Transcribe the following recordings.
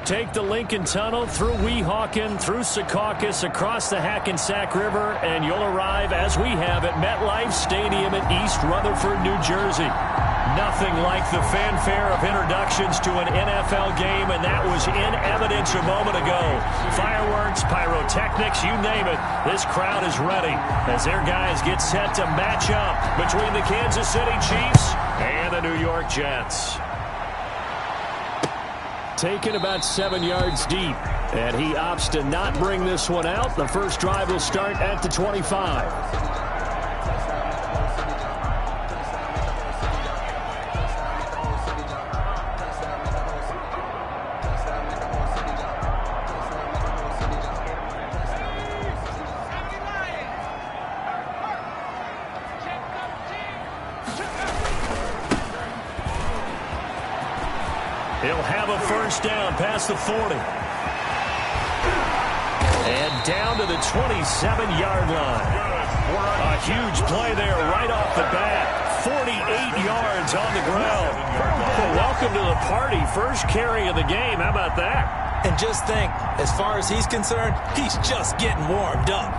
take the Lincoln Tunnel through Weehawken, through Secaucus, across the Hackensack River, and you'll arrive, as we have, at MetLife Stadium in East Rutherford, New Jersey. Nothing like the fanfare of introductions to an NFL game, and that was in evidence a moment ago. Fireworks, pyrotechnics, you name it. This crowd is ready as their guys get set to match up between the Kansas City Chiefs and the New York Jets. Taken about 7 yards deep, and he opts to not bring this one out. The first drive will start at the 25. He'll have a first down past the 40. And down to the 27-yard line. A huge play there right off the bat. 48 yards on the ground. Well, welcome to the party. First carry of the game. How about that? And just think, as far as he's concerned, he's just getting warmed up.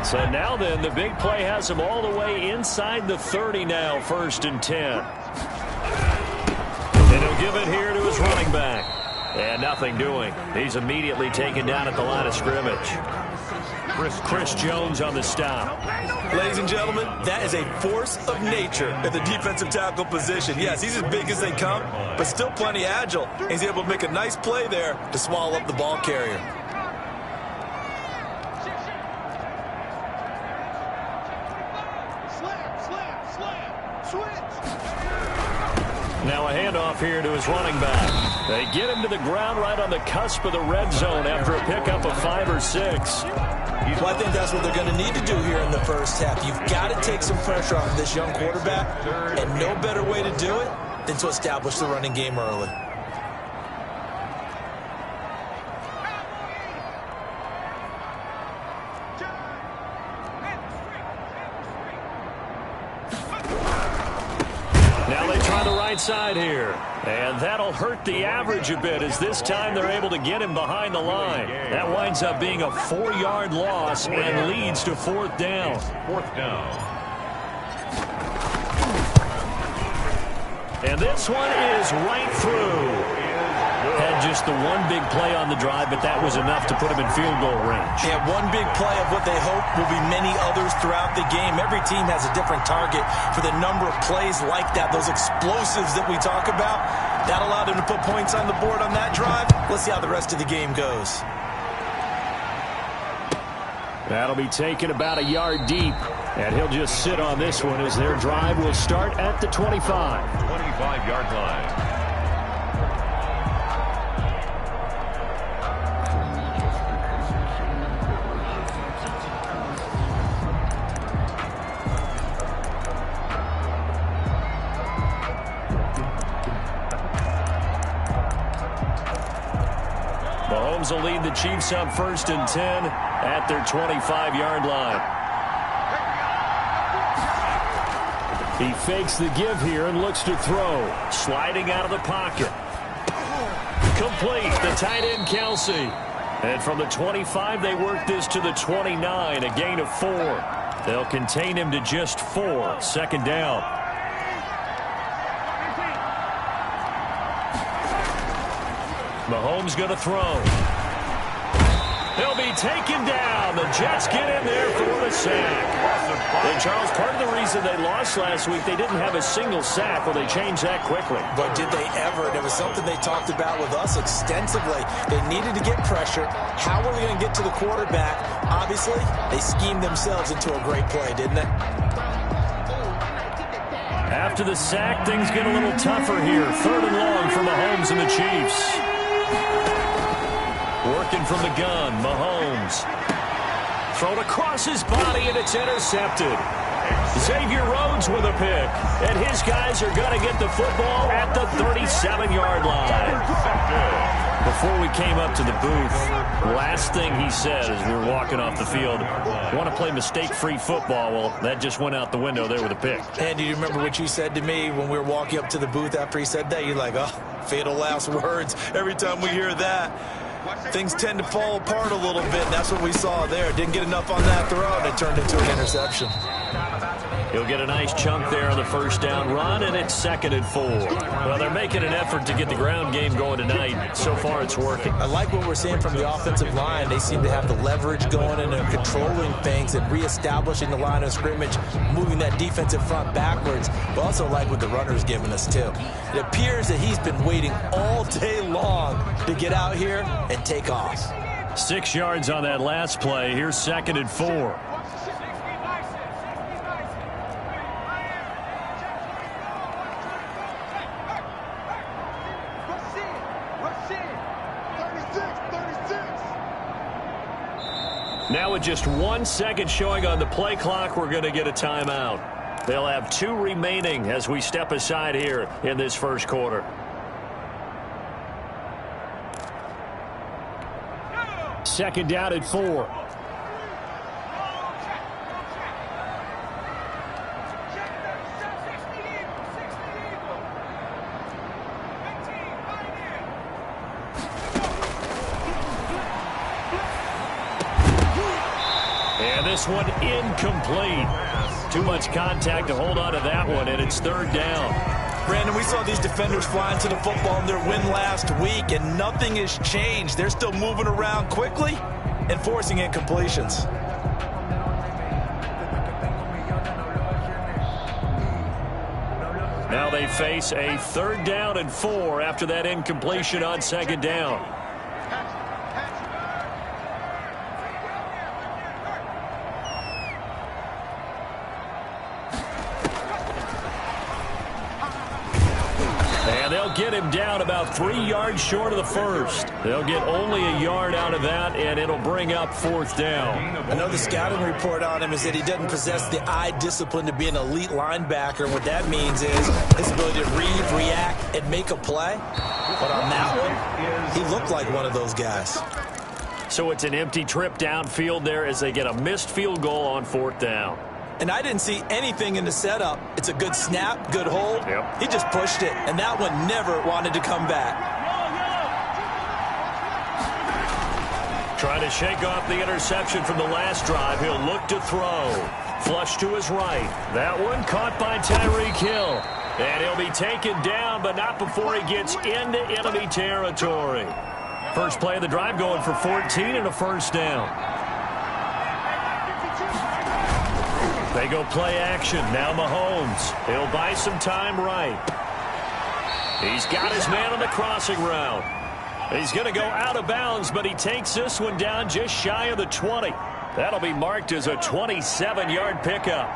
So now then, the big play has him all the way inside the 30 now, 1st and 10. And he'll give it here to his running back. And nothing doing. He's immediately taken down at the line of scrimmage. Chris Jones on the stop. Ladies and gentlemen, that is a force of nature at the defensive tackle position. Yes, he's as big as they come, but still plenty agile. He's able to make a nice play there to swallow up the ball carrier. Now a handoff here to his running back. They get him to the ground right on the cusp of the red zone after a pickup of 5 or 6. Well, I think that's what they're going to need to do here in the first half. You've got to take some pressure off this young quarterback, and no better way to do it than to establish the running game early. Now they try the right side here. And that'll hurt the average a bit as this time they're able to get him behind the line. That winds up being a 4-yard loss and leads to 4th down. 4th down. And this one is right through. Had just the one big play on the drive, but that was enough to put him in field goal range. Yeah, one big play of what they hope will be many others throughout the game. Every team has a different target for the number of plays like that, those explosives that we talk about. That allowed him to put points on the board on that drive. Let's see how the rest of the game goes. That'll be taken about a yard deep, and he'll just sit on this one as their drive will start at the 25. 25-yard line. Mahomes will lead the Chiefs up 1st and 10 at their 25-yard line. He fakes the give here and looks to throw. Sliding out of the pocket. Complete. The tight end, Kelsey. And from the 25, they work this to the 29, a gain of 4. They'll contain him to just 4. 2nd down. Mahomes going to throw. He'll be taken down. The Jets get in there for the sack. And Charles, part of the reason they lost last week, they didn't have a single sack. Well, they changed that quickly. But did they ever? And it was something they talked about with us extensively. They needed to get pressure. How are we going to get to the quarterback? Obviously, they schemed themselves into a great play, didn't they? After the sack, things get a little tougher here. 3rd and long for Mahomes and the Chiefs. Working from the gun, Mahomes. Thrown across his body, and it's intercepted. Xavier Rhodes with a pick. And his guys are going to get the football at the 37-yard line. The Before we came up to the booth, last thing he said as we were walking off the field, want to play mistake-free football. Well, that just went out the window there with a pick. And do you remember what you said to me when we were walking up to the booth after he said that? You're like, oh, fatal last words. Every time we hear that, things tend to fall apart a little bit. That's what we saw there. Didn't get enough on that throw, and it turned into an interception. He'll get a nice chunk there on the first down run, and it's 2nd and 4. Well, they're making an effort to get the ground game going tonight. So far, it's working. I like what we're seeing from the offensive line. They seem to have the leverage going and they're controlling things and reestablishing the line of scrimmage, moving that defensive front backwards. But also like what the runner's giving us, too. It appears that he's been waiting all day long to get out here and take off. 6 yards on that last play. Here's 2nd and 4. Now with just 1 second showing on the play clock, we're going to get a timeout. They'll have 2 remaining as we step aside here in this first quarter. Second down at 4. And this one incomplete. Too much contact to hold on to that one, and it's 3rd down. Brandon, we saw these defenders flying to the football in their win last week, and nothing has changed. They're still moving around quickly and forcing incompletions. Now they face a 3rd down and 4 after that incompletion on 2nd down. Get him down about 3 yards short of the first. They'll get only a yard out of that, and it'll bring up 4th down. I know the scouting report on him is that he doesn't possess the eye discipline to be an elite linebacker. What that means is his ability to read, react, and make a play. But on that one, he looked like one of those guys. So it's an empty trip downfield there as they get a missed field goal on 4th down. And I didn't see anything in the setup. It's a good snap, good hold. Yep. He just pushed it, and that one never wanted to come back. Trying to shake off the interception from the last drive. He'll look to throw. Flush to his right. That one caught by Tyreek Hill. And he'll be taken down, but not before he gets into enemy territory. First play of the drive going for 14 and a first down. They go play action. Now Mahomes. He'll buy some time right. He's got his man on the crossing route. He's going to go out of bounds, but he takes this one down just shy of the 20. That'll be marked as a 27-yard pickup.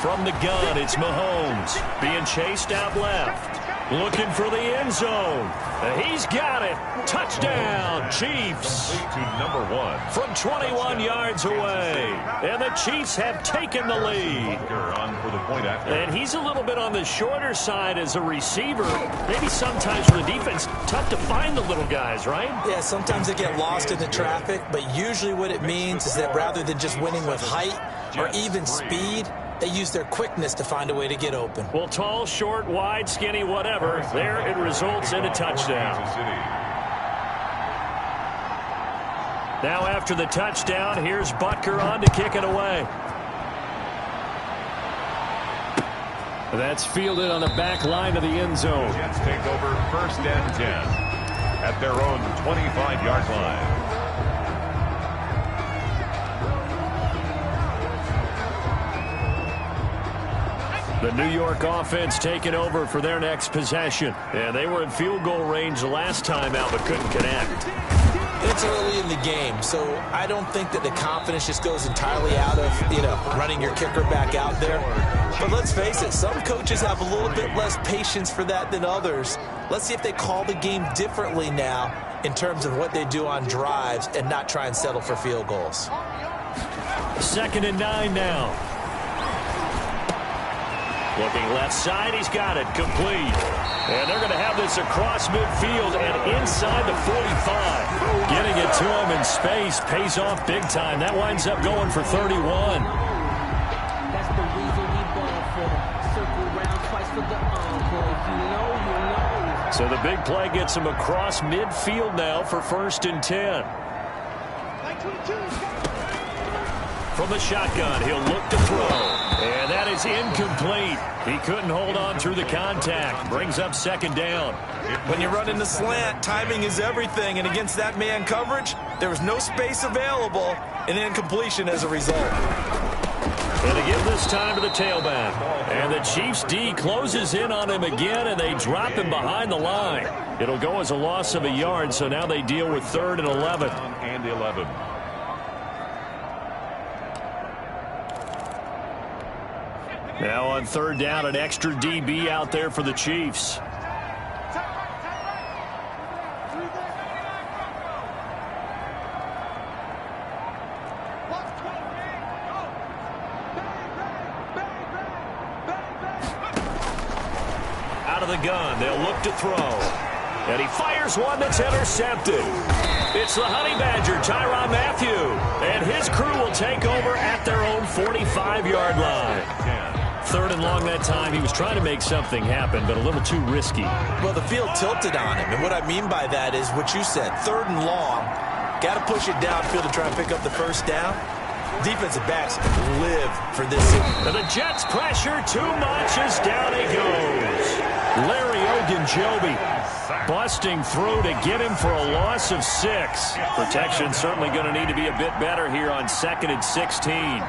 From the gun, it's Mahomes being chased out left. Looking for the end zone. He's got it. Touchdown, Chiefs. To number 1. From 21 yards away. And the Chiefs have taken the lead. On for the point after. And he's a little bit on the shorter side as a receiver. Maybe sometimes for the defense, tough to find the little guys, right? Yeah, sometimes they get lost in the traffic, but usually what it means is that rather than just winning with height or even speed, they use their quickness to find a way to get open. Well, tall, short, wide, skinny, whatever, there it results in a touchdown. Now after the touchdown, here's Butker on to kick it away. That's fielded on the back line of the end zone. Jets take over 1st and 10 at their own 25-yard line. The New York offense taking over for their next possession. And they were in field goal range the last time out, but couldn't connect. It's early in the game, so I don't think that the confidence just goes entirely out of, running your kicker back out there. But let's face it, some coaches have a little bit less patience for that than others. Let's see if they call the game differently now in terms of what they do on drives and not try and settle for field goals. 2nd and 9 now. Looking left side, he's got it, complete. And they're going to have this across midfield and inside the 45. Getting it to him in space pays off big time. That winds up going for 31. That's the reason we ball for. Circle round twice for the encore. If you know, you know. So the big play gets him across midfield now for 1st and 10. From the shotgun, he'll look to throw. And that is incomplete. He couldn't hold on through the contact. Brings up 2nd down. When you run in the slant, timing is everything. And against that man coverage, there was no space available, and incompletion as a result. And to give this time to the tailback. And the Chiefs D closes in on him again, and they drop him behind the line. It'll go as a loss of a yard, so now they deal with 3rd and 11. And 11. Now on 3rd down, an extra DB out there for the Chiefs. Out of the gun, they'll look to throw. And he fires one that's intercepted. It's the Honey Badger, Tyrann Mathieu. And his crew will take over at their own 45-yard line. 3rd and long that time. He was trying to make something happen, but a little too risky. Well, the field tilted on him, and what I mean by that is what you said. 3rd and long, got to push it downfield to try and pick up the 1st down. Defensive backs live for this. And the Jets pressure too much as down he goes. Larry Ogunjobi busting through to get him for a loss of 6. Protection certainly going to need to be a bit better here on 2nd and 16.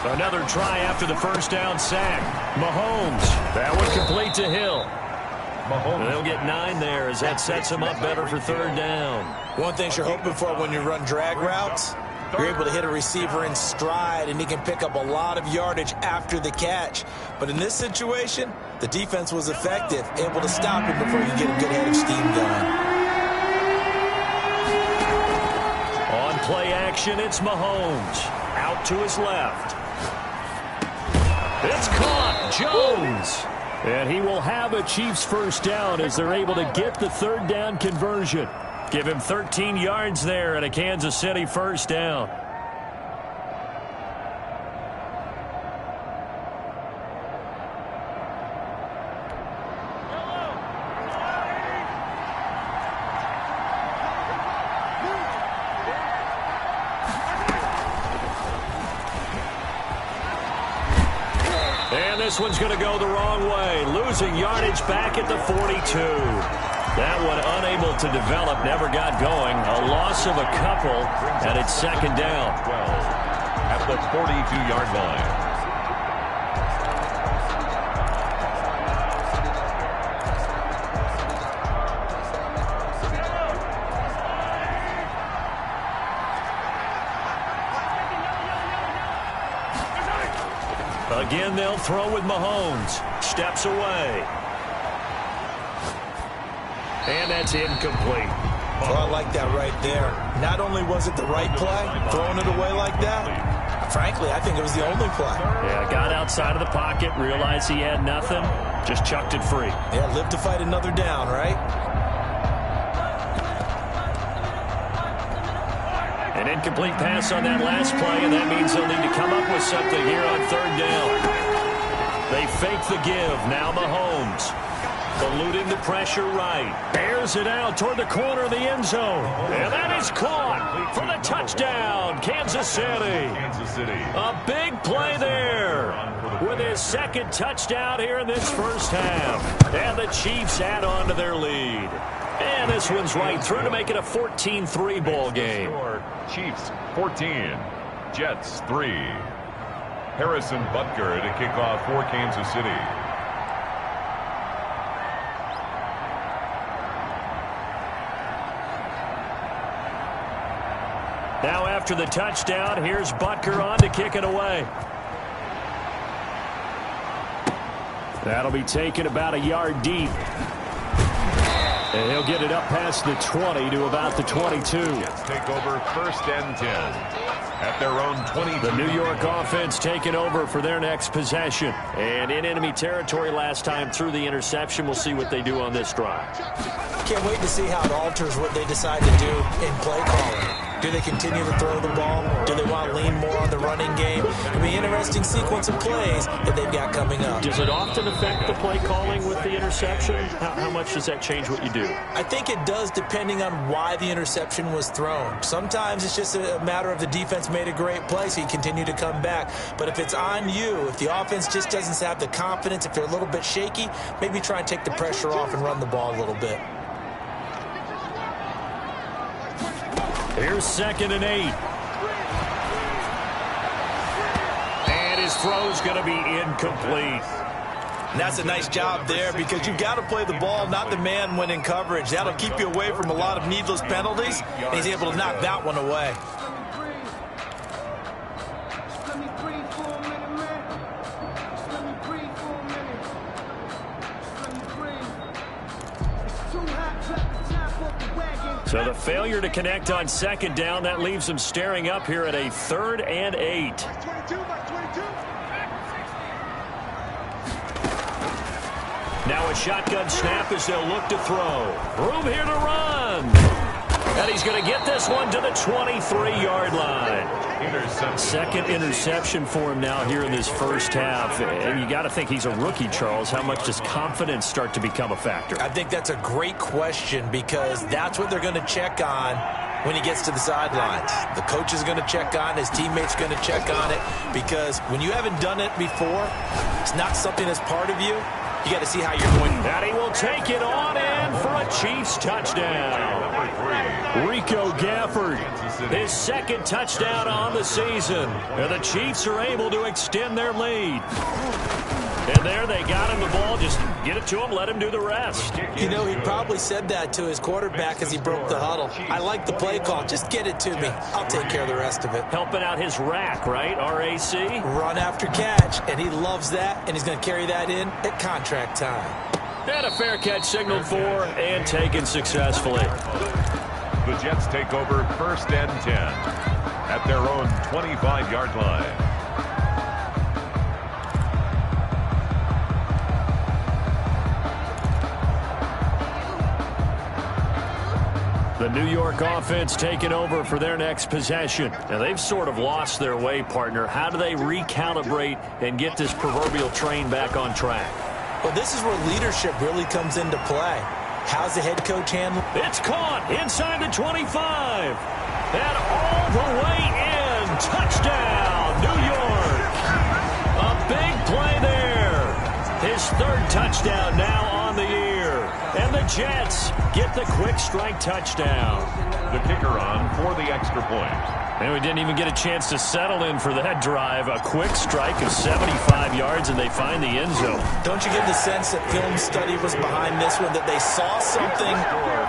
Another try after the 1st down sack. Mahomes. That one complete to Hill. Mahomes. They'll get 9 there as that sets him up better for 3rd down. One thing you're hoping for when you run drag routes, you're able to hit a receiver in stride, and he can pick up a lot of yardage after the catch. But in this situation, the defense was effective, able to stop him before you get a good head of steam going. On play action, it's Mahomes. Out to his left. It's caught. Jones. And he will have a Chiefs 1st down as they're able to get the 3rd down conversion. Give him 13 yards there and a Kansas City 1st down. This one's going to go the wrong way. Losing yardage back at the 42. That one unable to develop, never got going. A loss of a couple, and it's 2nd down. 12 at the 42-yard line. Again, they'll throw with Mahomes. Steps away. And that's incomplete. Well, I like that right there. Not only was it the right play, throwing it away like that, frankly, I think it was the only play. Yeah, got outside of the pocket, realized he had nothing, just chucked it free. Yeah, live to fight another down, right? An incomplete pass on that last play, and that means they'll need to come up with something here on 3rd down. They fake the give. Now Mahomes. Eluding the pressure right. Bears it out toward the corner of the end zone. And that is caught for the touchdown, Kansas City. Kansas City. A big play there with his 2nd touchdown here in this 1st half. And the Chiefs add on to their lead. And this one's right through to make it a 14-3 ball game. Chiefs 14, Jets 3. Harrison Butker to kick off for Kansas City. Now after the touchdown, here's Butker on to kick it away. That'll be taken about a yard deep. And he'll get it up past the 20 to about the 22. Jets take over 1st and 10 at their own 20. The New York offense taking over for their next possession. And in enemy territory last time through the interception. We'll see what they do on this drive. Can't wait to see how it alters what they decide to do in play calling. Do they continue to throw the ball? Do they want to lean more on the running game? It'll be an interesting sequence of plays that they've got coming up. Does it often affect the play calling with the interception? How much does that change what you do? I think it does depending on why the interception was thrown. Sometimes it's just a matter of the defense made a great play, so you continue to come back. But if it's on you, if the offense just doesn't have the confidence, if they're a little bit shaky, maybe try and take the pressure off and run the ball a little bit. Here's 2nd and 8. And his throw's going to be incomplete. And that's a nice job there because you've got to play the ball, not the man when in coverage. That'll keep you away from a lot of needless penalties, and he's able to knock that one away. So the failure to connect on 2nd down, that leaves them staring up here at a 3rd and 8. Now a shotgun snap as they'll look to throw. Room here to run. And he's going to get this one to the 23-yard line. Second interception for him now here in this first half. And you got to think he's a rookie, Charles. How much does confidence start to become a factor? I think that's a great question because that's what they're going to check on when he gets to the sidelines. The coach is going to check on, his teammates going to check on it because when you haven't done it before, it's not something that's part of you. You got to see how you're going. And he will take it on in for a Chiefs touchdown. Rico Gafford, his 2nd touchdown on the season. And the Chiefs are able to extend their lead. And there they got him the ball. Just get it to him, let him do the rest. You know, he probably said that to his quarterback as he broke the huddle. I like the play call. Just get it to me. I'll take care of the rest of it. Helping out his rack, right? R-A-C? Run after catch, and he loves that, and he's going to carry that in at contract time. And a fair catch signaled for and taken successfully. The Jets take over 1st and 10 at their own 25-yard line. The New York offense taking over for their next possession. Now, they've sort of lost their way, partner. How do they recalibrate and get this proverbial train back on track? Well, this is where leadership really comes into play. How's the head coach handle? It's caught inside the 25. And all the way in. Touchdown, New York. A big play there. His 3rd touchdown now on the year. And the Jets get the quick strike touchdown. The kicker on for the extra point. And we didn't even get a chance to settle in for that drive. A quick strike of 75 yards, and they find the end zone. Don't you get the sense that film study was behind this one, that they saw something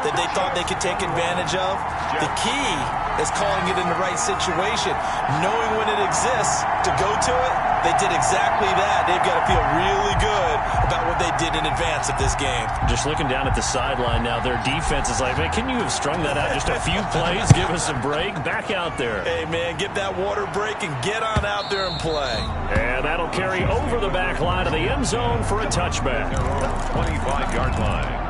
that they thought they could take advantage of? The key is calling it in the right situation. Knowing when it exists to go to it, they did exactly that. They've got to feel really good about what they did in advance of this game. Just looking down at the sideline now, their defense is like, man, can you have strung that out just a few plays? Give us a break. Back out there. Hey, man, get that water break and get on out there and play. And that'll carry over the back line of the end zone for a touchback. 25-yard line.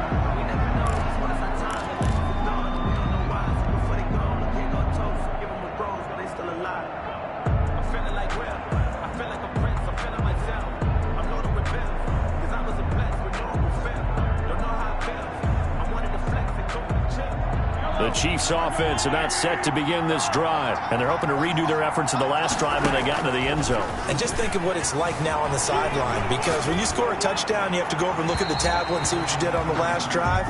The Chiefs offense about set to begin this drive, and they're hoping to redo their efforts in the last drive when they got into the end zone. And just think of what it's like now on the sideline, because when you score a touchdown, you have to go over and look at the tablet and see what you did on the last drive.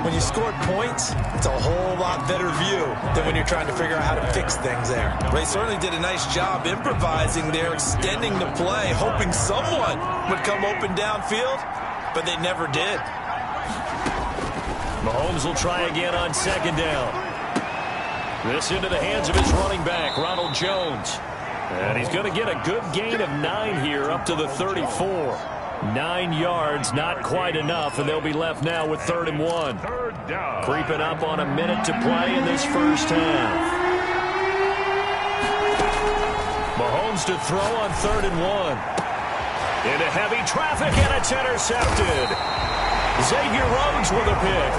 When you scored points, it's a whole lot better view than when you're trying to figure out how to fix things there. They certainly did a nice job improvising there, extending the play, hoping someone would come open downfield, but they never did. Mahomes will try again on 2nd down. This into the hands of his running back, Ronald Jones. And he's going to get a good gain of 9 here up to the 34. 9 yards, not quite enough, and they'll be left now with 3rd and 1. Creeping up on a minute to play in this first half. Mahomes to throw on 3rd and 1. Into heavy traffic, and it's intercepted. Xavier Rhodes with a pick.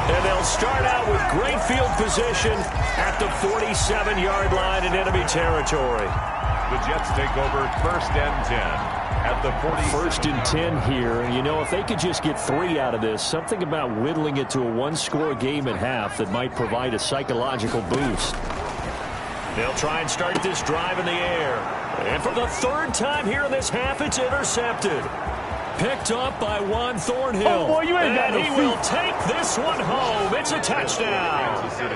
And they'll start out with great field position at the 47-yard line in enemy territory. The Jets take over 1st and 10 at the 40. 1st and 10 here. And, you know, if they could just get 3 out of this, something about whittling it to a one-score game at half that might provide a psychological boost. They'll try and start this drive in the air. And for the 3rd time here in this half, it's intercepted. Picked up by Juan Thornhill. Oh, boy, you ain't got no he feet. will take this one home. It's a touchdown. Kansas City.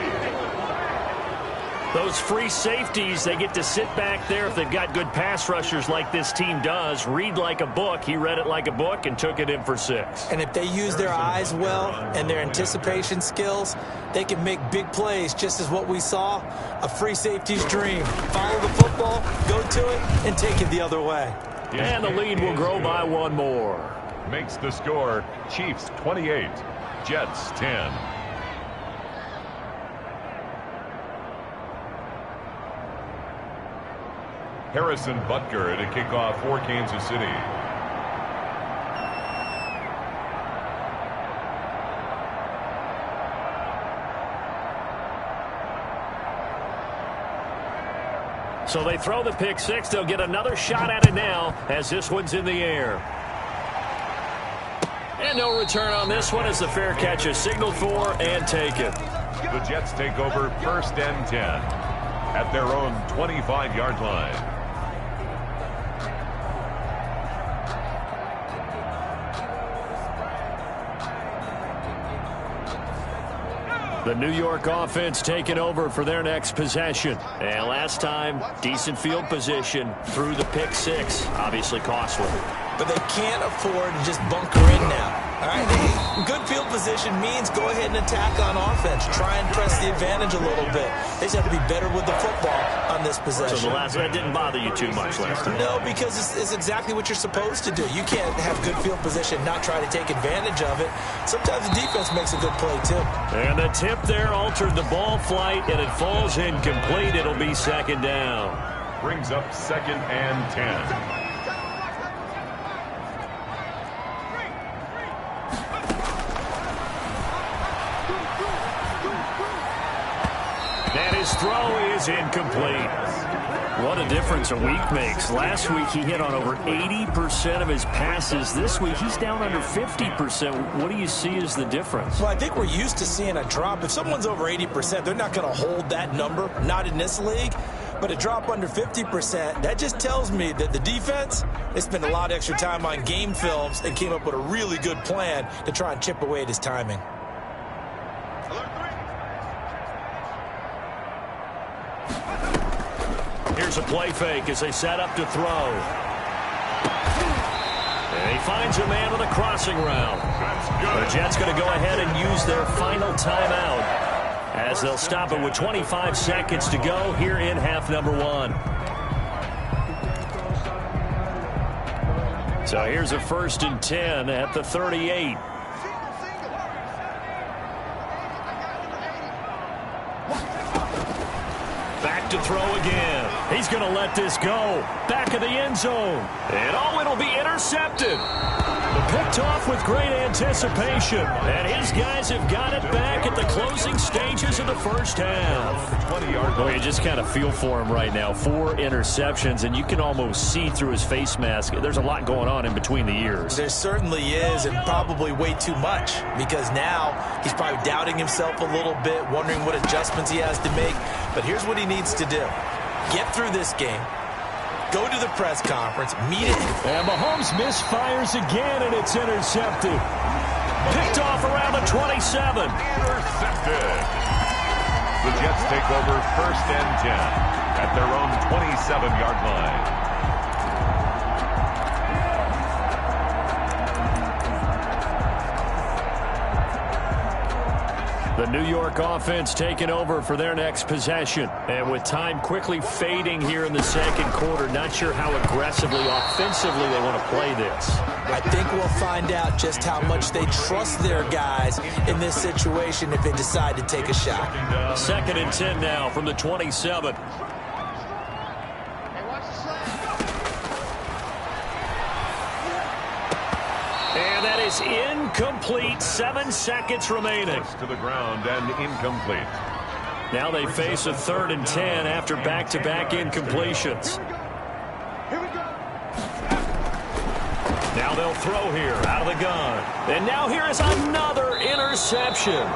Those free safeties, they get to sit back there if they've got good pass rushers like this team does. Read like a book. He read it like a book and took it in for 6. And if they use their eyes well and their anticipation skills, they can make big plays, just as what we saw, a free safety's dream. Follow the football, go to it, and take it the other way. And the lead will grow by 1 more. Makes the score Chiefs 28, Jets 10. Harrison Butker to kick off for Kansas City. So they throw the pick 6. They'll get another shot at it now as this one's in the air. And no return on this one as the fair catch is signaled for and taken. The Jets take over 1st and 10 at their own 25-yard line. The New York offense taking over for their next possession. And last time, decent field position through the pick 6. Obviously costly. But they can't afford to just bunker in now. All right, good field position means go ahead and attack on offense. Try and press the advantage a little bit. They just have to be better with the football on this possession. So that didn't bother you too much last time? No, because it's exactly what you're supposed to do. You can't have good field position, not try to take advantage of it. Sometimes the defense makes a good play, too. And the tip there altered the ball flight, and it falls incomplete. It'll be 2nd down. Brings up 2nd and 10. And his throw is incomplete. What a difference a week makes. Last week he hit on over 80% of his passes. This week he's down under 50%. What do you see as the difference? Well, I think we're used to seeing a drop. If someone's over 80%, they're not going to hold that number, not in this league. But a drop under 50%, that just tells me that the defense, they spent a lot of extra time on game films and came up with a really good plan to try and chip away at his timing. Here's a play fake as they set up to throw. And he finds a man with a crossing route. The Jets going to go ahead and use their final timeout as they'll stop it with 25 seconds to go here in half number 1. So here's a 1st and 10 at the 38. Back to throw again. He's going to let this go. Back of the end zone. And it'll be intercepted. Picked off with great anticipation. And his guys have got it back at the closing stages of the first half. 20-yard Boy, you just kind of feel for him right now. 4 interceptions, and you can almost see through his face mask. There's a lot going on in between the ears. There certainly is, and probably way too much, because now he's probably doubting himself a little bit, wondering what adjustments he has to make. But here's what he needs to do. Get through this game. Go to the press conference, meet it. And Mahomes misfires again, and it's intercepted. Picked off around the 27. Intercepted. The Jets take over 1st and 10 at their own 27-yard line. The New York offense taking over for their next possession. And with time quickly fading here in the second quarter, not sure how aggressively, offensively they want to play this. I think we'll find out just how much they trust their guys in this situation if they decide to take a shot. 2nd and 10 now from the 27. And that is incomplete. 7 seconds remaining. To the ground and incomplete. Now they face a 3rd and 10 after back-to-back incompletions. Now they'll throw here out of the gun. And now here is another interception.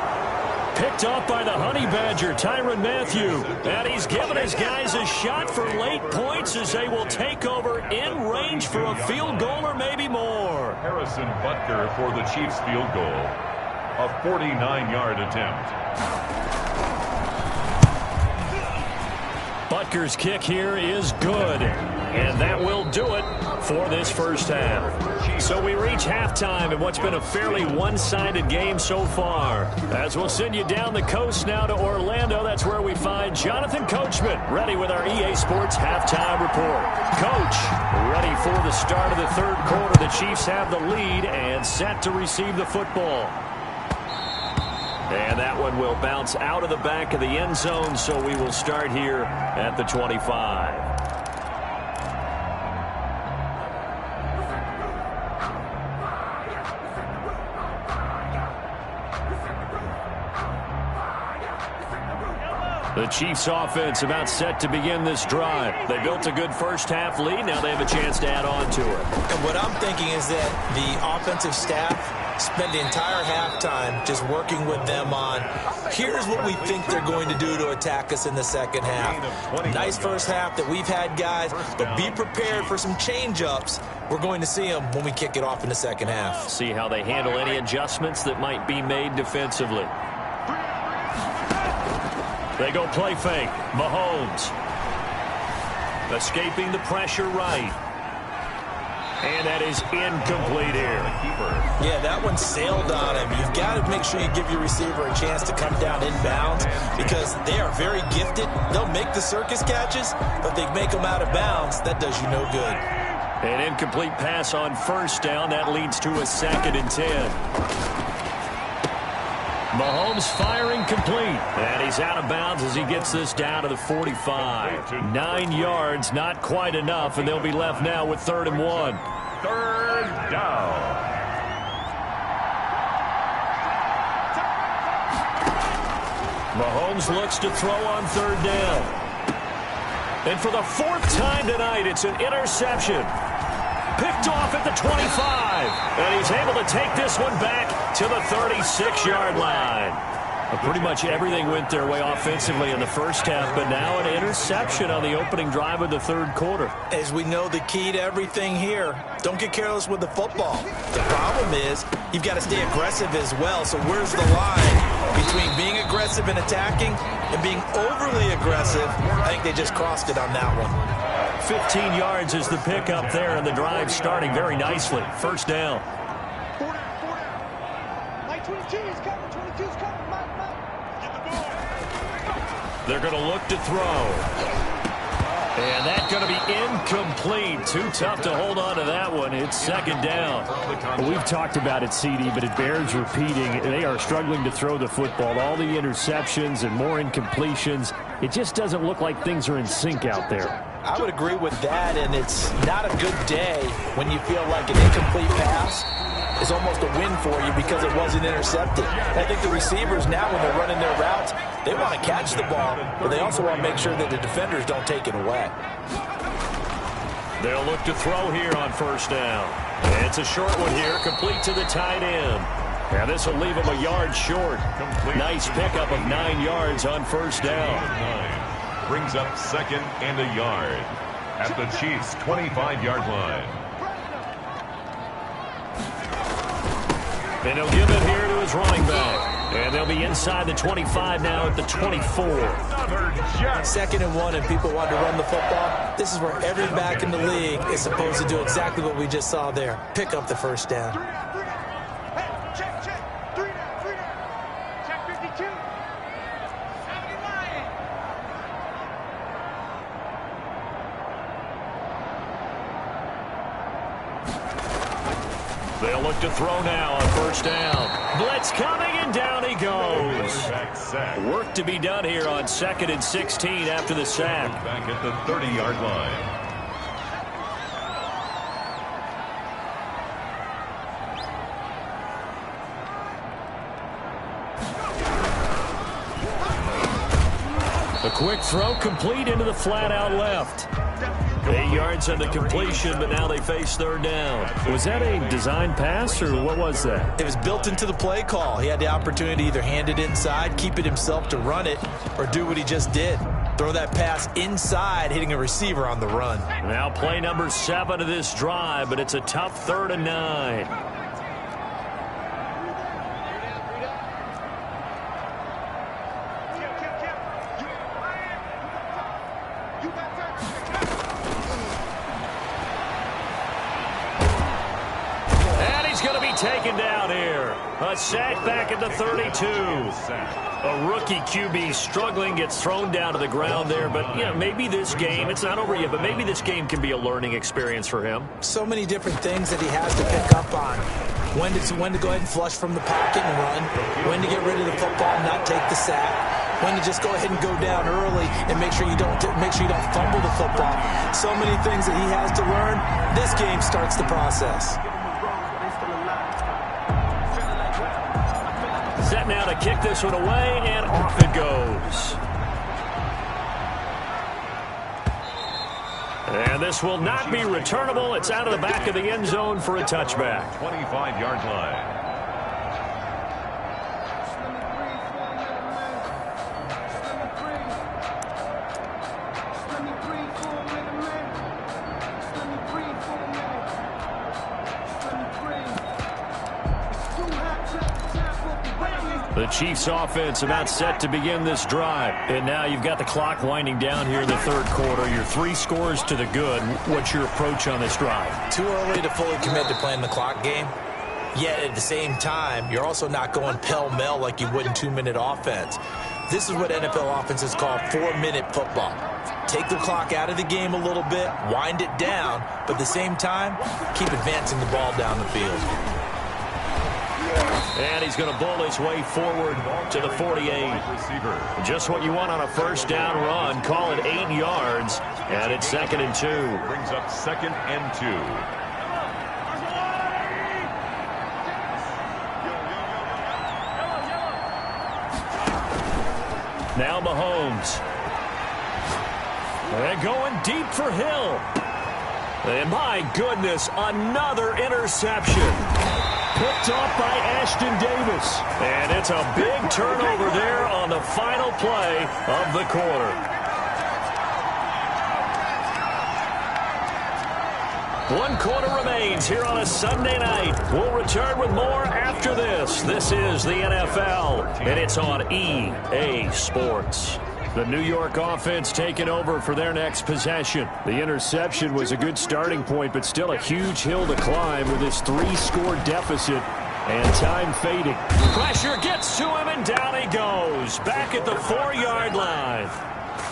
Picked off by the Honey Badger, Tyrann Mathieu. And he's given his guys a shot for late points as they will take over in range for a field goal or maybe more. Harrison Butker for the Chiefs field goal. A 49-yard attempt. Butker's kick here is good. And that will do it for this first half. So we reach halftime in what's been a fairly one-sided game so far. As we'll send you down the coast now to Orlando, that's where we find Jonathan Coachman, ready with our EA Sports Halftime Report. Coach, ready for the start of the third quarter. The Chiefs have the lead and set to receive the football. And that one will bounce out of the back of the end zone, so we will start here at the 25. The Chiefs offense about set to begin this drive. They built a good first half lead. Now they have a chance to add on to it. And what I'm thinking is that the offensive staff spent the entire halftime just working with them on, here's what we think they're going to do to attack us in the second half. Nice first half that we've had, guys, but be prepared for some change-ups. We're going to see them when we kick it off in the second half. See how they handle any adjustments that might be made defensively. They go play fake. Mahomes escaping the pressure right. And that is incomplete here. Yeah, that one sailed on him. You've got to make sure you give your receiver a chance to come down inbounds because they are very gifted. They'll make the circus catches, but they make them out of bounds. That does you no good. An incomplete pass on first down. That leads to a 2nd and 10. Mahomes firing complete. And he's out of bounds as he gets this down to the 45. 9 yards, not quite enough, and they'll be left now with 3rd and 1. 3rd down. Mahomes looks to throw on 3rd down. And for the 4th time tonight, it's an interception. Picked off at the 25. And he's able to take this one back to the 36-yard line. Pretty much everything went their way offensively in the first half, but now an interception on the opening drive of the third quarter. As we know, the key to everything here, don't get careless with the football. The problem is you've got to stay aggressive as well. So where's the line between being aggressive and attacking and being overly aggressive? I think they just crossed it on that one. 15 yards is the pickup there, and the drive starting very nicely. First down. 22 is coming. 22 is coming. They're going to look to throw. And that's going to be incomplete. Too tough to hold on to that one. It's 2nd down. Well, we've talked about it, CD, but it bears repeating. They are struggling to throw the football. All the interceptions and more incompletions. It just doesn't look like things are in sync out there. I would agree with that, and it's not a good day when you feel like an incomplete pass is almost a win for you because it wasn't intercepted. I think the receivers now, when they're running their routes, they want to catch the ball, but they also want to make sure that the defenders don't take it away. They'll look to throw here on first down. And it's a short one here, complete to the tight end. And this will leave him a yard short. Nice pickup of 9 yards on first down. Brings up 2nd and a yard at the Chiefs' 25-yard line. And he'll give it here to his running back. And they'll be inside the 25 now at the 24. 2nd and 1, and people want to run the football. This is where every back in the league is supposed to do exactly what we just saw there. Pick up the first down. Check. 3 down. Check 52. They'll look to throw now on first down. Blitz coming, and down he goes. Work to be done here on 2nd and 16 after the sack. Back at the 30-yard line. A quick throw complete into the flat out left. 8 yards on the completion, but now they face third down. Was that a design pass, or what was that? It was built into the play call. He had the opportunity to either hand it inside, keep it himself to run it, or do what he just did. Throw that pass inside, hitting a receiver on the run. Now play number 7 of this drive, but it's a tough 3rd and 9. Taken down here. A sack back at the 32. A rookie QB struggling, gets thrown down to the ground there. But, you know, maybe this game, it's not over yet, but maybe this game can be a learning experience for him. So many different things that he has to pick up on. When to go ahead and flush from the pocket and run. When to get rid of the football and not take the sack. When to just go ahead and go down early and make sure you don't fumble the football. So many things that he has to learn. This game starts the process. Set now to kick this one away, and off it goes. And this will not be returnable. It's out of the back of the end zone for a touchback. 25-yard line. The Chiefs offense about set to begin this drive. And now you've got the clock winding down here in the 3rd quarter. Your 3 scores to the good. What's your approach on this drive? Too early to fully commit to playing the clock game. Yet at the same time, you're also not going pell-mell like you would in 2-minute offense. This is what NFL offenses call 4-minute football. Take the clock out of the game a little bit, wind it down, but at the same time, keep advancing the ball down the field. And he's going to bull his way forward to the 48. Just what you want on a first down run. Call it 8 yards, and it's 2nd and 2. Brings up 2nd and 2. Now Mahomes. And going deep for Hill. And my goodness, another interception. Picked off by Ashton Davis. And it's a big turnover there on the final play of the quarter. One quarter remains here on a Sunday night. We'll return with more after this. This is the NFL, and it's on EA Sports. The New York offense taking over for their next possession. The interception was a good starting point, but still a huge hill to climb with this 3-score deficit and time fading. Pressure gets to him, and down he goes. Back at the 4-yard line.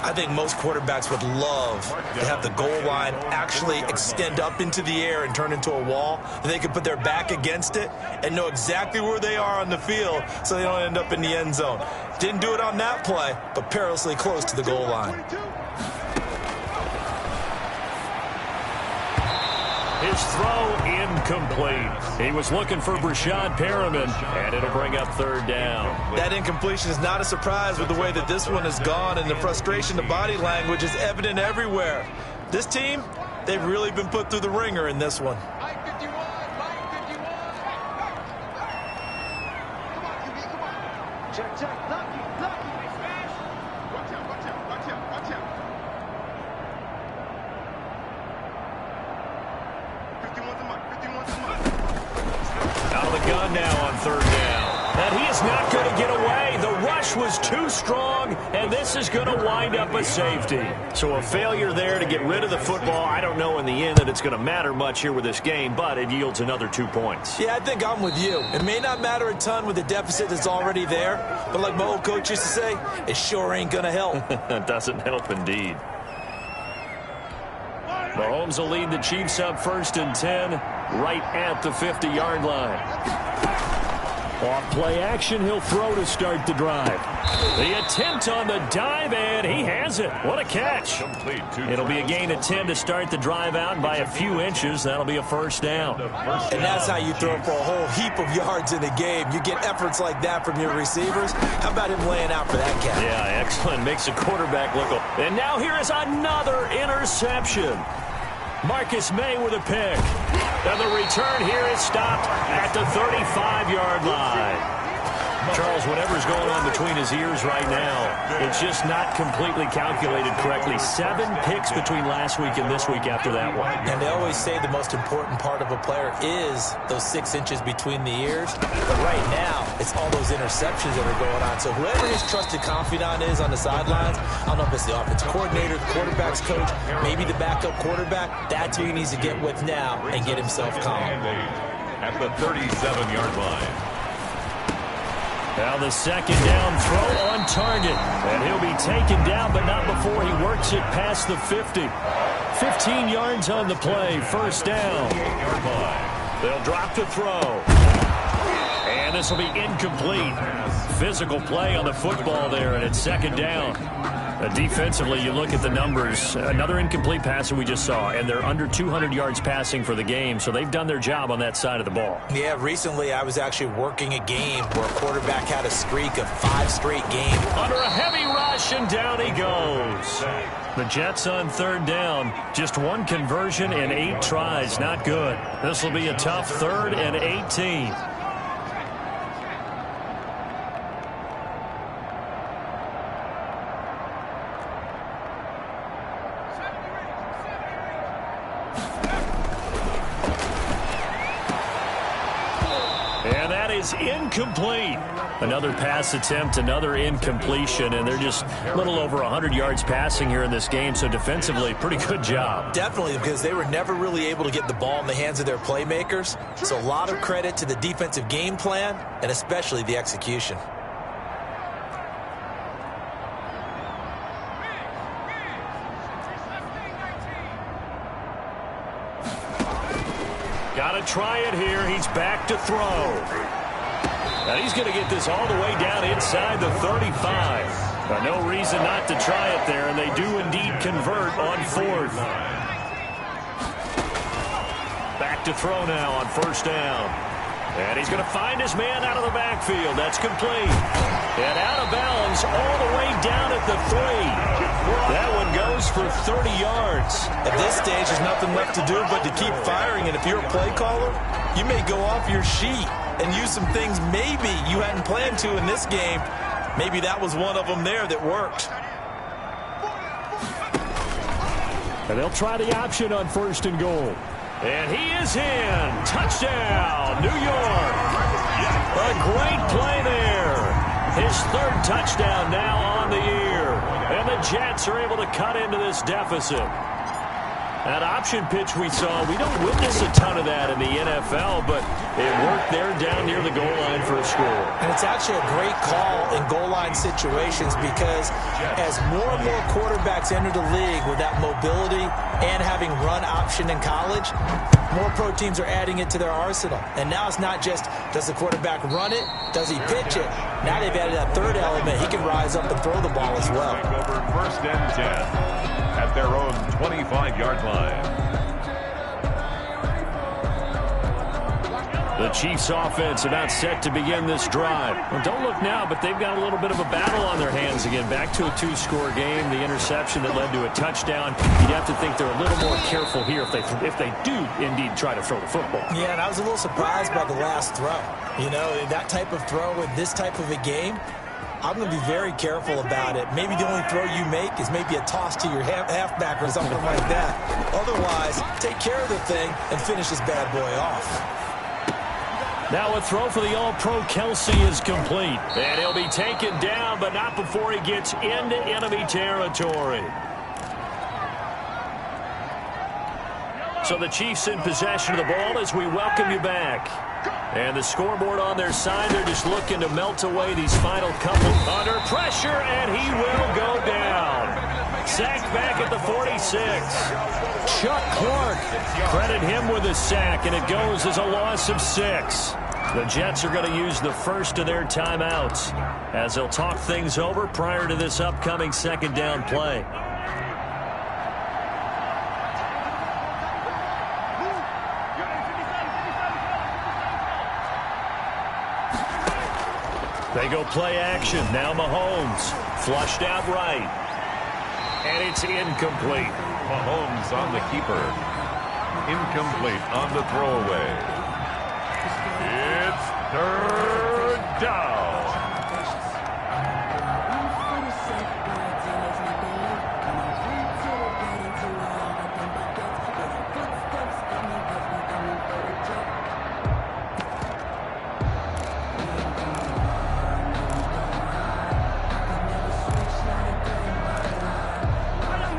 I think most quarterbacks would love to have the goal line actually extend up into the air and turn into a wall. And they can put their back against it and know exactly where they are on the field so they don't end up in the end zone. Didn't do it on that play, but perilously close to the goal line. His throw incomplete. He was looking for Brashad Perriman, and it'll bring up 3rd down. That incompletion is not a surprise with the way that this one has gone, and the frustration, the body language is evident everywhere. This team, they've really been put through the ringer in this one. Check, check, lucky, lucky. Watch out, watch out, watch out, watch out. 51's a mark, 51's a mark. Out of the gun now on 3rd down. And he is not going to get away. The rush was too strong, and this is going to wind up a safety. So a failure there to get rid of the football. I don't know in the end that it's going to matter much here with this game, but it yields another 2 points. Yeah, I think I'm with you. It may not matter a ton with the deficit that's already there, but like my old coach used to say, it sure ain't going to help. It doesn't help indeed. Mahomes will lead the Chiefs up 1st and 10. right at the 50-yard line. Off play action, he'll throw to start the drive. The attempt on the dive, and he has it. What a catch. It'll be a gain of 10 to start the drive out by a few inches. That'll be a first down. And that's how you throw for a whole heap of yards in a game. You get efforts like that from your receivers. How about him laying out for that catch? Yeah, excellent. Makes the quarterback look. And now here is another interception. Marcus May with a pick. And the return here is stopped at the 35-yard line. Charles, whatever's going on between his ears right now, it's just not completely calculated correctly. 7 picks between last week and this week after that one. And they always say the most important part of a player is those 6 inches between the ears. But right now, it's all those interceptions that are going on. So whoever his trusted confidant is on the sidelines, I don't know if it's the offensive coordinator, the quarterback's coach, maybe the backup quarterback, that's who he needs to get with now and get himself calm. At the 37-yard line. Now the second down throw on target. And he'll be taken down, but not before he works it past the 50. 15 yards on the play. First down. They'll drop to throw. And this will be incomplete. Physical play on the football there, and it's second down. Defensively, you look at the numbers. Another incomplete pass that we just saw, and they're under 200 yards passing for the game, so they've done their job on that side of the ball. Yeah, recently I was actually working a game where a quarterback had a streak of 5 straight games. Under a heavy rush, and down he goes. The Jets on third down. Just 1 conversion in 8 tries. Not good. This will be a tough 3rd and 18. Incomplete. Another pass attempt, another incompletion, and they're just a little over 100 yards passing here in this game, so defensively, pretty good job. Definitely, because they were never really able to get the ball in the hands of their playmakers, so a lot of credit to the defensive game plan and especially the execution. Got to try it here. He's back to throw. And he's going to get this all the way down inside the 35. No reason not to try it there, and they do indeed convert on 4th. Back to throw now on first down. And he's going to find his man out of the backfield. That's complete. And out of bounds all the way down at the 3. That one goes for 30 yards. At this stage, there's nothing left to do but to keep firing. And if you're a play caller, you may go off your sheet and use some things maybe you hadn't planned to in this game. Maybe that was one of them there that worked. And they'll try the option on 1st and goal. And he is in. Touchdown, New York. A great play there. His 3rd touchdown now on the year. And the Jets are able to cut into this deficit. That option pitch we saw, we don't witness a ton of that in the NFL, but it worked there down near the goal line for a score. And it's actually a great call in goal line situations because as more and more quarterbacks enter the league with that mobility and having run option in college, more pro teams are adding it to their arsenal. And now it's not just, does the quarterback run it? Does he pitch it? Now they've added that 3rd element. He can rise up and throw the ball as well. Over 1st and 10 at their own 25-yard line. The Chiefs offense about set to begin this drive. Well, don't look now, but they've got a little bit of a battle on their hands again. Back to a 2-score game. The interception that led to a touchdown. You'd have to think they're a little more careful here if they do indeed try to throw the football. Yeah, and I was a little surprised by the last throw. You know, that type of throw in this type of a game, I'm going to be very careful about it. Maybe the only throw you make is maybe a toss to your halfback or something like that. Otherwise, take care of the thing and finish this bad boy off. Now a throw for the All-Pro Kelsey is complete. And he'll be taken down, but not before he gets into enemy territory. So the Chiefs in possession of the ball as we welcome you back. And the scoreboard on their side, they're just looking to melt away these final couple. Under pressure, and he will go down. sacked back at the 46. Chuck Clark, credit him with a sack, and it goes as a loss of 6. The Jets are going to use the first of their timeouts as they'll talk things over prior to this upcoming second down play. They go play action. Now Mahomes. Flushed out right. And it's incomplete. Mahomes on the keeper. Incomplete on the throwaway. It's third down.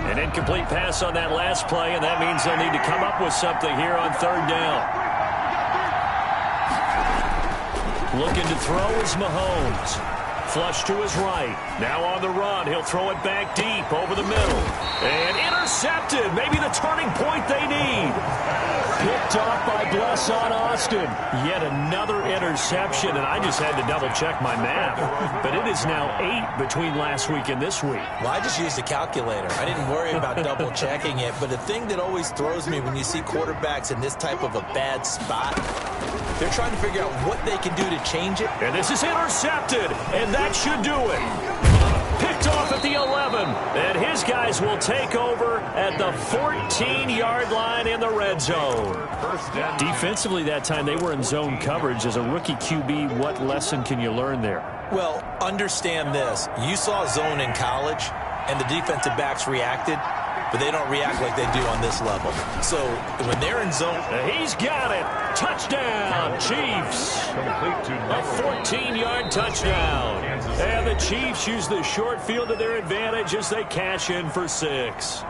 An incomplete pass on that last play, and that means they'll need to come up with something here on third down. Looking to throw is Mahomes. Flush to his right. Now on the run. He'll throw it back deep over the middle. And intercepted. Maybe the turning point they need. Picked off by Blesson Austin. Yet another interception, and I just had to double-check my math. But it is now 8 between last week and this week. Well, I just used a calculator. I didn't worry about double-checking it. But the thing that always throws me when you see quarterbacks in this type of a bad spot, they're trying to figure out what they can do to change it. And this is intercepted, and that should do it. Picked off at the 11, and his guys will take over at the 14-yard line in the red zone. Defensively that time, they were in zone coverage. As a rookie QB, what lesson can you learn there? Well, understand this. You saw zone in college, and the defensive backs reacted, but they don't react like they do on this level. So when they're in zone... He's got it. Touchdown, Chiefs. Complete to A 14-yard touchdown. And the Chiefs use the short field to their advantage as they cash in for 6.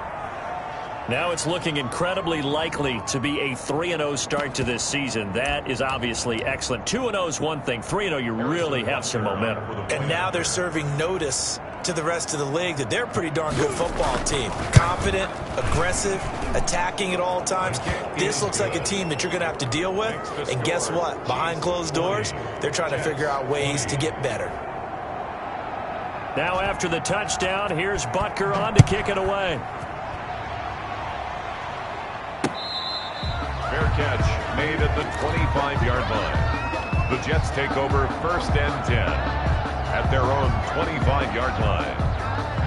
Now it's looking incredibly likely to be a 3-0 start to this season. That is obviously excellent. 2-0 is one thing. 3-0, you really have some momentum. And now they're serving notice to the rest of the league that they're a pretty darn good football team. Confident, aggressive, attacking at all times. This looks like a team that you're going to have to deal with. And guess what? Behind closed doors, they're trying to figure out ways to get better. Now after the touchdown, here's Butker on to kick it away. fair catch made at the 25-yard line. The Jets take over 1st and 10 at their own 25-yard line.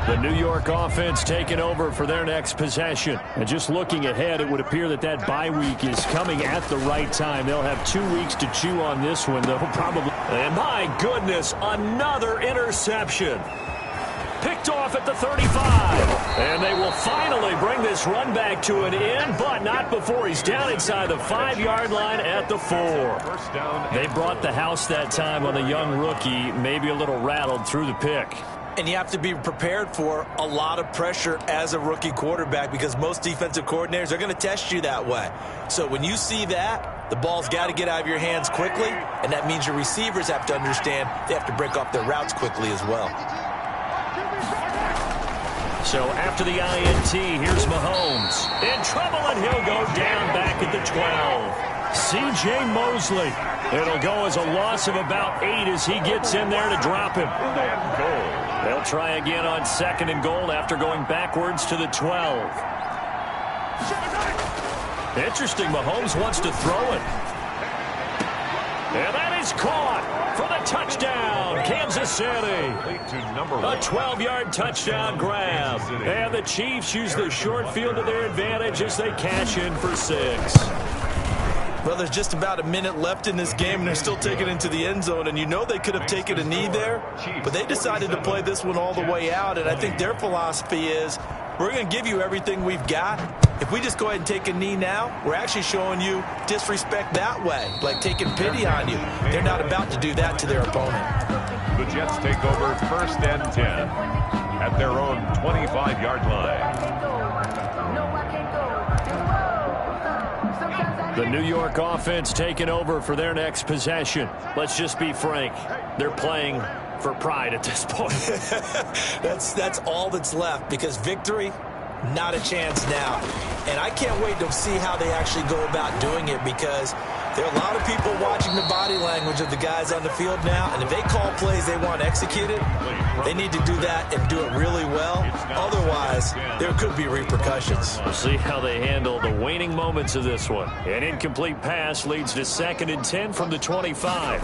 The New York offense taking over for their next possession. And just looking ahead, it would appear that that bye week is coming at the right time. They'll have 2 weeks to chew on this one, though, probably. And my goodness, another interception. Picked off at the 35. And they will finally bring this run back to an end, but not before he's down inside the 5-yard line at the 4. They brought the house that time on the young rookie, maybe a little rattled through the pick. And you have to be prepared for a lot of pressure as a rookie quarterback because most defensive coordinators are going to test you that way. So when you see that, the ball's got to get out of your hands quickly, and that means your receivers have to understand they have to break off their routes quickly as well. So after the INT, here's Mahomes. In trouble, and he'll go down back at the 12. C.J. Mosley. It'll go as a loss of about 8 as he gets in there to drop him. They'll try again on 2nd and goal after going backwards to the 12. Interesting, Mahomes wants to throw it. And that is caught for the touchdown, Kansas City. A 12-yard touchdown grab. And the Chiefs use the short field to their advantage as they cash in for 6. Well, there's just about a minute left in this game, and they're still taking it into the end zone. And you know they could have taken a knee there, but they decided to play this one all the way out. And I think their philosophy is, we're going to give you everything we've got. If we just go ahead and take a knee now, we're actually showing you disrespect that way, like taking pity on you. They're not about to do that to their opponent. The Jets take over 1st and 10 at their own 25-yard line. The New York offense taking over for their next possession. Let's just be frank. They're playing for pride at this point. That's all that's left, because victory, not a chance now. And I can't wait to see how they actually go about doing it, because there are a lot of people watching the body language of the guys on the field now, and if they call plays they want executed, they need to do that and do it really well. Otherwise, there could be repercussions. We'll see how they handle the waning moments of this one. An incomplete pass leads to 2nd and 10 from the 25.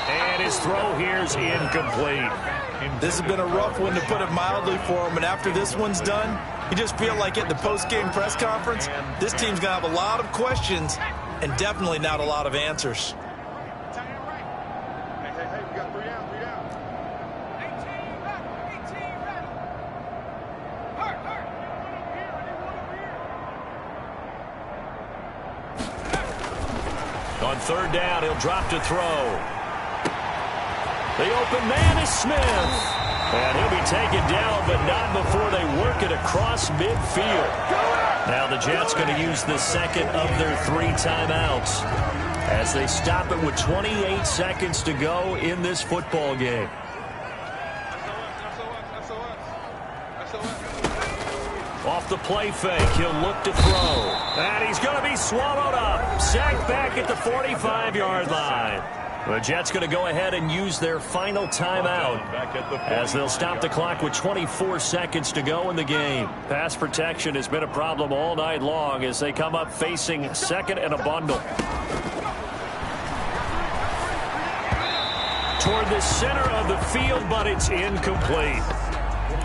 And his throw here is incomplete. This has been a rough one, to put it mildly, for him, and after this one's done, you just feel like at the post-game press conference, this team's going to have a lot of questions and definitely not a lot of answers. Hey, we got 3 down, 3 down. 18 left, 18 left. Hurt. I need one over here. On 3rd down, he'll drop to throw. The open man is Smith. And he'll be taken down, but not before they work it across midfield. Now the Jets going to use the 2nd of their 3 timeouts as they stop it with 28 seconds to go in this football game. Off the play fake, he'll look to throw. And he's going to be swallowed up. Sacked back at the 45-yard line. The Jets going to go ahead and use their final timeout as they'll stop the clock with 24 seconds to go in the game. Pass protection has been a problem all night long as they come up facing 2nd and a bundle. Toward the center of the field, but it's incomplete.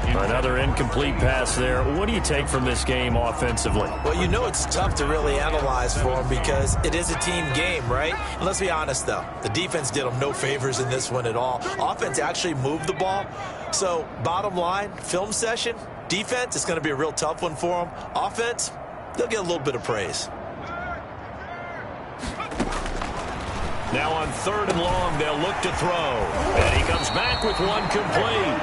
Another incomplete pass there. What do you take from this game offensively? Well, you know it's tough to really analyze for them because it is a team game, right? And let's be honest, though. The defense did them no favors in this one at all. Offense actually moved the ball. So, bottom line, film session, defense, it's going to be a real tough one for them. Offense, they'll get a little bit of praise. Now on 3rd and long, they'll look to throw. And he comes back with one complete.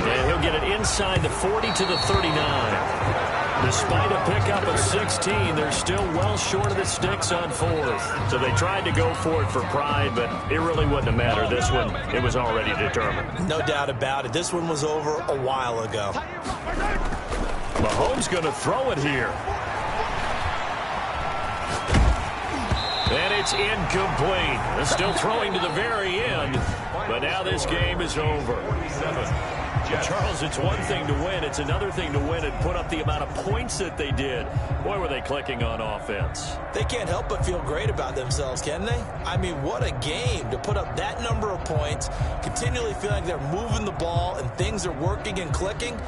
And he'll get it inside the 40 to the 39. Despite a pickup of 16, they're still well short of the sticks on 4th. So they tried to go for it for pride, but it really wouldn't have mattered. This one, it was already determined. No doubt about it. This one was over a while ago. Mahomes going to throw it here. And it's incomplete. They're still throwing to the very end, but now this game is over. Charles, it's one thing to win. It's another thing to win and put up the amount of points that they did. Boy, were they clicking on offense. They can't help but feel great about themselves, can they? I mean, what a game to put up that number of points, continually feeling like they're moving the ball and things are working and clicking.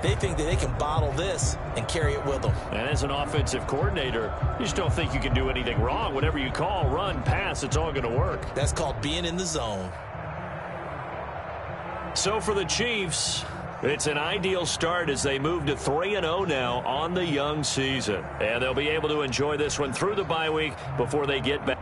They think that they can bottle this and carry it with them. And as an offensive coordinator, you just don't think you can do anything wrong. Whatever you call, run, pass, it's all going to work. That's called being in the zone. So for the Chiefs, it's an ideal start as they move to 3-0 now on the young season. And they'll be able to enjoy this one through the bye week before they get back.